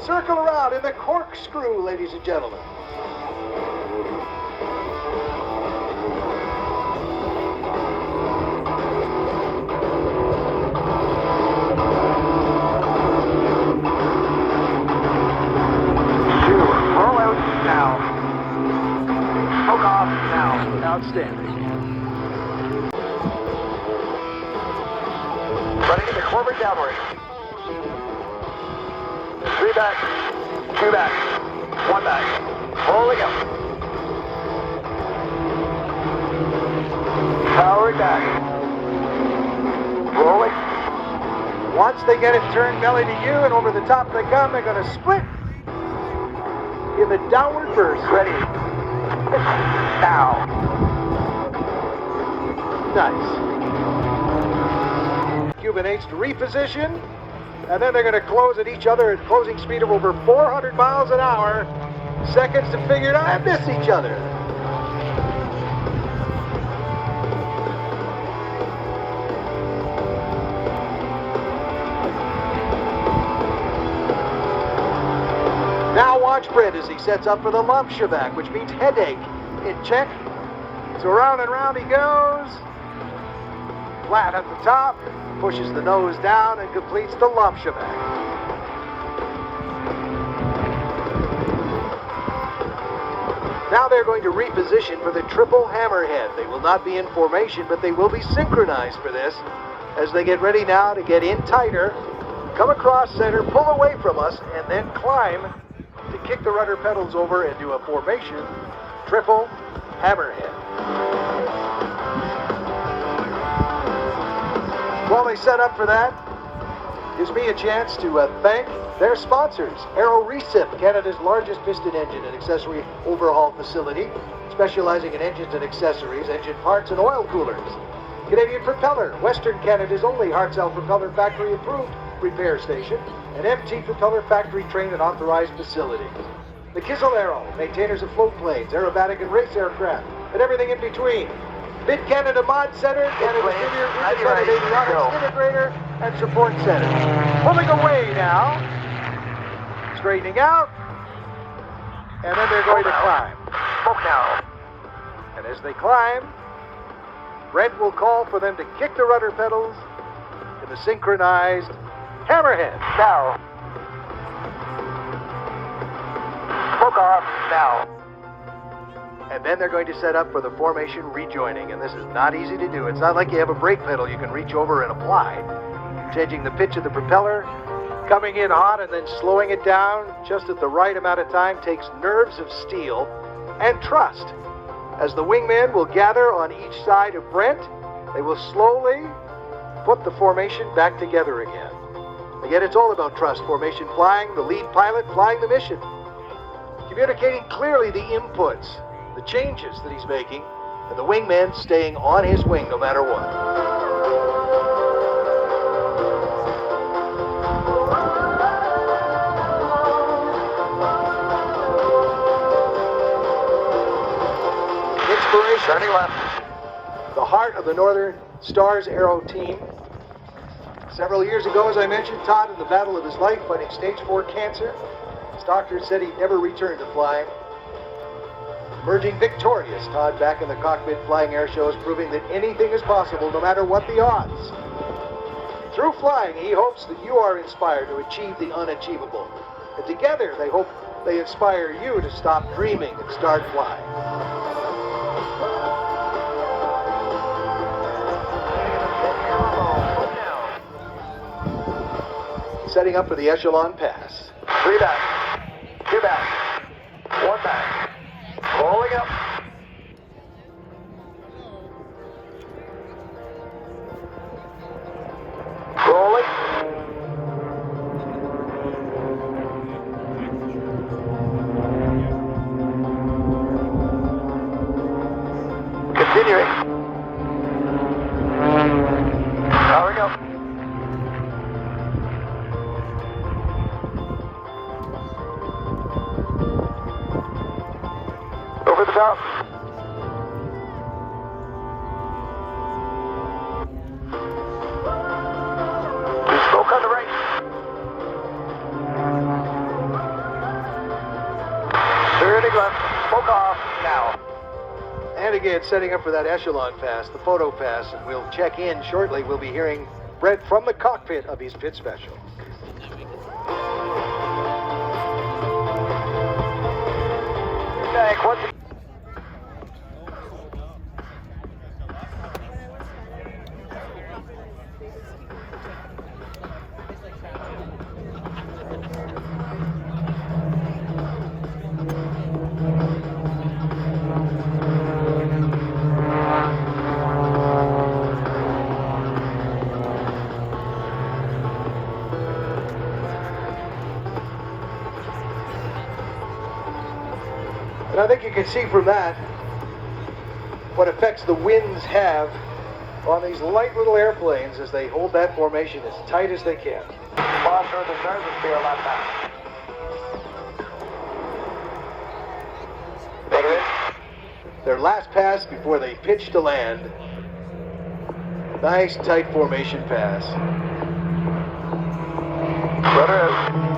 Circle around in the corkscrew, ladies and gentlemen. Roll out now. Smoke off now. Outstanding. Running into forward downward. 3 back, 2 back, 1 back. Rolling up. Powering back. Rolling. Once they get it turned belly to you and over the top they come, they're going to split in the downward burst. Ready. Now. Nice. Cuban-H to reposition, and then they're going to close at each other at closing speed of over 400 miles an hour. Seconds to figure it out and miss each other. Now watch Brent as he sets up for the lump shebang, which means headache in check. So round and round he goes. Flat at the top, pushes the nose down and completes the lump shebang. Now they're going to reposition for the triple hammerhead. They will not be in formation, but they will be synchronized for this as they get ready now to get in tighter, come across center, pull away from us, and then climb to kick the rudder pedals over and do a formation triple hammerhead. While they set up for that, gives me a chance to thank their sponsors. Aero Recip, Canada's largest piston engine and accessory overhaul facility, specializing in engines and accessories, engine parts and oil coolers. Canadian Propeller, Western Canada's only Hartzell Propeller factory approved repair station, an MT Propeller factory trained and authorized facility. The Kissel Aero, maintainers of float planes, aerobatic and race aircraft, and everything in between. Mid-Canada Mod Center, Canada's premier independent avionics integrator and support center. Pulling away now, straightening out, and then they're going to climb. Smoke now. And as they climb, Brent will call for them to kick the rudder pedals in the synchronized hammerhead. Now. Smoke off now. And then they're going to set up for the formation rejoining, and this is not easy to do. It's not like you have a brake pedal you can reach over and apply. Changing the pitch of the propeller, coming in hot and then slowing it down just at the right amount of time takes nerves of steel and trust. As the wingmen will gather on each side of Brent, they will slowly put the formation back together again. Again, it's all about trust. Formation flying, the lead pilot flying the mission. Communicating clearly the inputs, the changes that he's making, and the wingman staying on his wing no matter what. Inspiration. Turning left. The heart of the Northern Stars Aero team. Several years ago, as I mentioned, Todd in the battle of his life fighting stage 4 cancer. His doctor said he'd never return to flying. Emerging victorious, Todd back in the cockpit flying air shows, proving that anything is possible no matter what the odds. Through flying, he hopes that you are inspired to achieve the unachievable. And together, they hope they inspire you to stop dreaming and start flying. Setting up for the echelon pass. 3 back, 2 back, 1 back. Rolling up. Rolling. Continuing. Powering up. Over the top. Smoke on the right. Turning left. Smoke off now. And again, setting up for that echelon pass, the photo pass, and we'll check in shortly. We'll be hearing Brett from the cockpit of his pit special. Tank, what's And I think you can see from that what effects the winds have on these light little airplanes as they hold that formation as tight as they can. Foster the service field left now. Negative. Their last pass before they pitch to land. Nice tight formation pass. Rudder out.